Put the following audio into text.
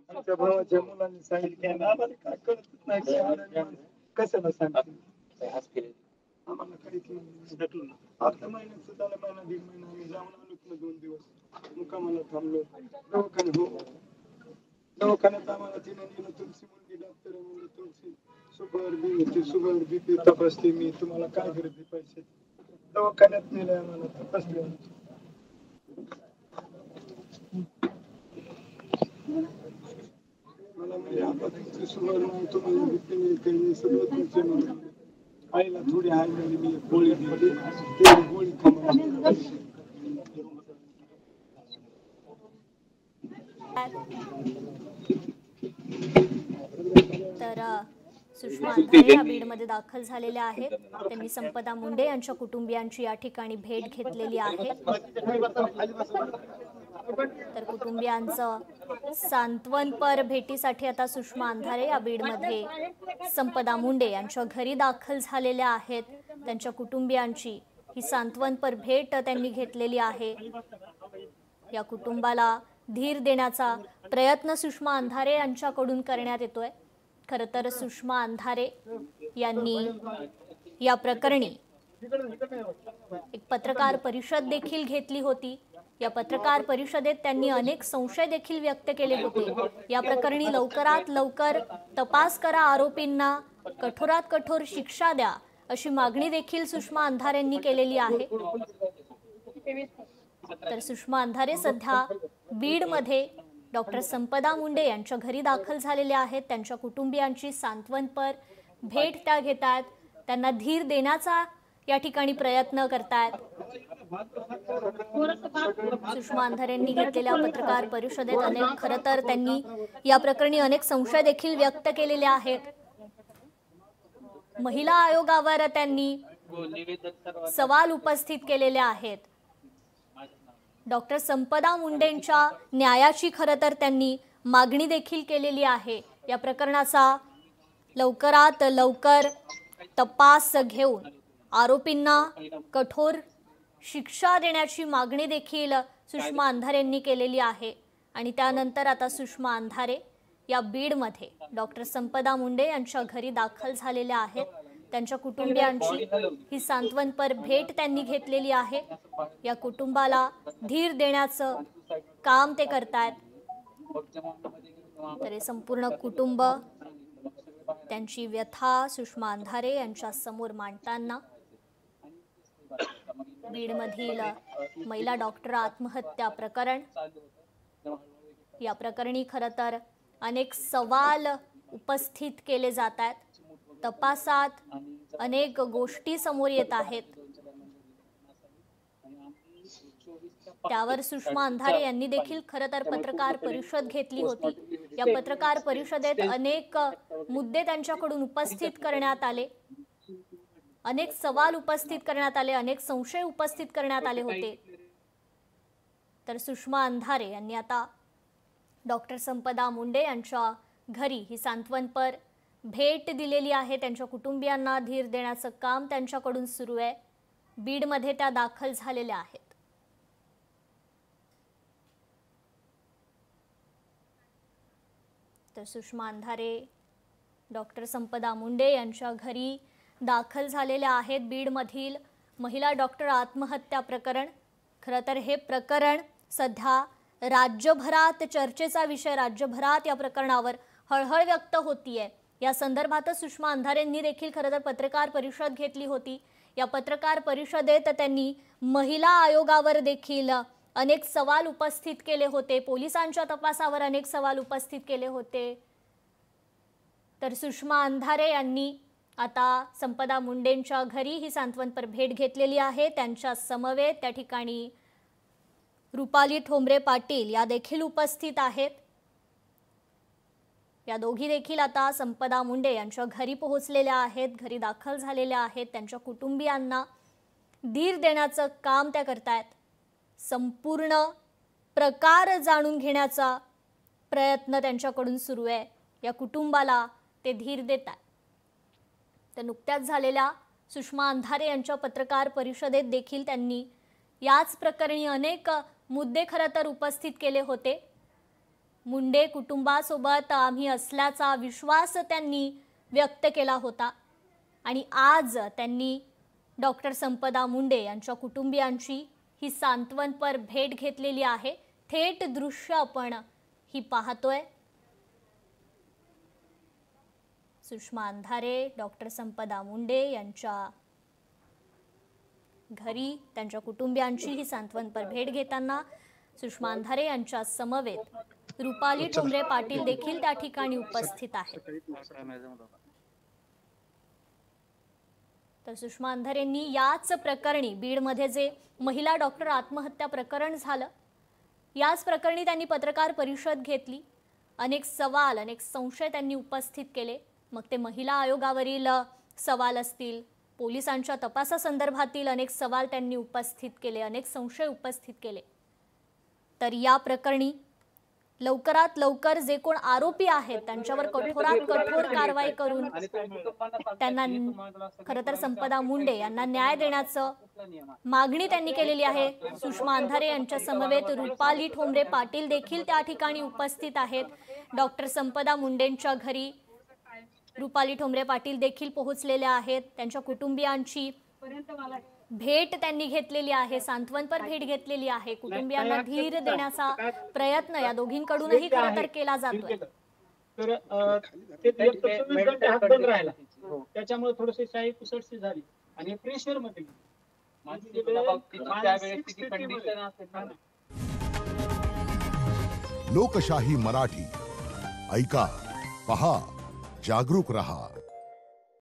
आमच्या भावाच्या मुलांनी सांगितलं आम्हाला काय कळत नाही कशाला सांगते आम्हाला काहीच आता महिन्यात सुद्धा महिना दीड महिना आम्ही जाऊन आलो 2 दिवस मुक्कामाला थांबलो दवाखान्यात आम्हाला तिने नेलं तुमची मुलगी डॉक्टर म्हणलं तुमची शुगर बीपी तपासते मी तुम्हाला काय गरज पैसे दवाखान्यात नेलं आम्हाला तपासले मला म्हणजे आता तुमची शुगर नाही तुम्हाला बीपी नाही सगळं तुमचे म्हणून आईला थोडी हाय म्हणजे मी गोळी दिली ते गोळी तर सुषमा अंधारे या बीडमध्ये दाखल झालेल्या आहेत. त्यांनी संपदा मुंडे यांच्या कुटुंबियांची या ठिकाणी भेट घेतलेली आहे. तर कुटुंबियांचं सांत्वनपर भेटीसाठी आता सुषमा अंधारे या बीडमध्ये संपदा मुंडे यांच्या घरी दाखल झालेल्या आहेत. त्यांच्या कुटुंबियांची ही सांत्वनपर भेट त्यांनी घेतलेली आहे. या कुटुंबाला धीर देण्याचा प्रयत्न सुषमा अंधारे यांच्याकडून करण्यात येतोय. खरं तर सुषमा अंधारे यांनी या प्रकरणी एक पत्रकार परिषद देखील घेतली होती. या पत्रकार परिषदेत त्यांनी अनेक संशय देखील व्यक्त केले होते. या प्रकरणी लवकरात लवकर तपास करा, आरोपींना कठोरात कठोर शिक्षा द्या अशी मागणी देखील सुषमा अंधारेंनी केलेली आहे. तर सुषमा अंधारे सध्या बीडमध्ये डॉक्टर संपदा मुंडे यांच्या घरी दाखल झालेल्या आहेत. त्यांच्या कुटुंबियांची सांत्वनपर भेट त्या घेत आहेत. त्यांना धीर देण्याचा या ठिकाणी प्रयत्न करतायत. सुषमा अंधारेंनी घेतलेल्या पत्रकार परिषदेत खरं तर त्यांनी या प्रकरणी अनेक संशय देखील व्यक्त केलेले आहेत. महिला आयोगावर त्यांनी सवाल उपस्थित केलेले आहेत. डॉक्टर संपदा मुंडेंच्या न्यायाची खरं तर त्यांनी मागणी देखील केलेली आहे. या प्रकरणाचा लवकरात लवकर तपास घेऊन आरोपींना कठोर शिक्षा देण्याची मागणी देखील सुषमा अंधारेंनी केलेली आहे. आणि त्यानंतर आता सुषमा अंधारे या बीडमध्ये डॉक्टर संपदा मुंडे यांच्या घरी दाखल झालेल्या आहेत. त्यांच्या कुटुंबियांची ही सांत्वनपर भेट त्यांनी घेतलेली आहे. या कुटुंबाला धीर देण्याचं काम ते करतायत. तर हे संपूर्ण कुटुंब त्यांची व्यथा सुषमा अंधारे यांच्या समोर मांडताना बीडमधील महिला डॉक्टर आत्महत्या प्रकरण, या प्रकरणी खरं तर अनेक सवाल उपस्थित केले जात आहेत. तपासात अनेक गोष्टी समोर येत आहेत. त्यावर सुषमा अंधारे यांनी देखील खरं तर पत्रकार परिषद घेतली होती. या पत्रकार परिषदेत अनेक मुद्दे त्यांच्याकडून उपस्थित करण्यात आले. अनेक सवाल उपस्थित करण्यात आले. अनेक संशय उपस्थित करण्यात आले होते. तर सुषमा अंधारे यांनी आता डॉक्टर संपदा मुंडे यांच्या घरी ही सांत्वनपर भेट दिलेली आहे. त्यांच्या कुटुंबियांना धीर देण्याचं काम त्यांच्याकडून सुरू आहे. बीडमध्ये त्या दाखल झालेल्या आहेत. तर सुषमा अंधारे डॉक्टर संपदा मुंडे यांच्या घरी दाखल झालेल्या आहेत. बीडमधील महिला डॉक्टर आत्महत्या प्रकरण, खरं तर हे प्रकरण सध्या राज्यभरात चर्चेचा विषय, राज्यभरात या प्रकरणावर हळहळ व्यक्त होतीये. या संदर्भातच सुषमा अंधारेंनी देखील खरं तर पत्रकार परिषद घेतली होती। या पत्रकार परिषदेत त्यांनी महिला आयोगावर देखील अनेक सवाल उपस्थित केले होते, पोलिसांच्या तपासावर अनेक सवाल उपस्थित केले होते। तर सुषमा अंधारे यांनी आता संपदा मुंडेंच्या घरी ही सांत्वनपर भेट घेतलेली आहे। त्यांच्या समवेत त्या ठिकाणी रुपाली ठोंबरे पाटील या देखील उपस्थित आहेत। या दोघी देखील आता संपदा मुंडे यांच्या घरी पोहोचलेल्या आहेत, घरी दाखल झालेल्या आहेत। त्यांच्या कुटुंबियांना धीर देण्याचं काम त्या करतायत। संपूर्ण प्रकार जाणून घेण्याचा प्रयत्न त्यांच्याकडून सुरू आहे। या कुटुंबाला ते धीर देत आहेत। तर नुकत्याच झालेल्या सुषमा अंधारे यांच्या पत्रकार परिषदेत देखील त्यांनी याच प्रकरणी अनेक मुद्दे खरं तर उपस्थित केले होते। मुंडे कुटुंबासोबत आम्ही असल्याचा विश्वास त्यांनी व्यक्त केला होता आणि आज त्यांनी डॉक्टर संपदा मुंडे यांच्या कुटुंबियांची ही सांत्वनपर भेट घेतलेली आहे। थेट दृश्य आपण ही पाहतोय। सुषमा अंधारे डॉक्टर संपदा मुंडे यांच्या घरी त्यांच्या कुटुंबियांची ही सांत्वनपर भेट घेताना सुषमा अंधारे यांच्या समवेत रुपाली ठोंबरे पाटील देखील त्या ठिकाणी उपस्थित आहेत। तर सुषमा अंधारेंनी याच प्रकरणी बीडमध्ये जे महिला डॉक्टर आत्महत्या प्रकरण झालं, याच प्रकरणी त्यांनी पत्रकार परिषद घेतली। अनेक सवाल अनेक संशय त्यांनी उपस्थित केले। मग ते महिला आयोगावरील सवाल असतील, पोलिसांच्या तपासासंदर्भातील अनेक सवाल त्यांनी उपस्थित केले, अनेक संशय उपस्थित केले। तर या प्रकरणी लवकरात लवकर जे कोण आरोपी आहेत त्यांच्यावर कठोरात कठोर कारवाई करून त्यांना खरं तर संपदा मुंडे यांना न्याय देण्याचं मागणी त्यांनी केलेली आहे। सुषमा अंधारे यांच्या समवेत रुपाली ठोंबरे पाटील देखील त्या ठिकाणी उपस्थित आहेत। डॉक्टर संपदा मुंडेंच्या घरी रुपाली ठोंबरे पाटील देखील पोहोचलेल्या आहेत। त्यांच्या कुटुंबियांची भेट त्यांनी घेतलेली आहे, सांत्वनपर भेट घेतलेली आहे। कुटुंबियांना धीर देण्याचा प्रयत्न या दोघींकडूनही खरं तर केला जातोय। तर ते 24 घंटे हात बंद राहिला, त्याच्यामुळे थोडीशी शाही पुसटशी झाली आणि प्रेशर मध्ये लोकशाही मराठी ऐका, पहा, जागरूक रहा।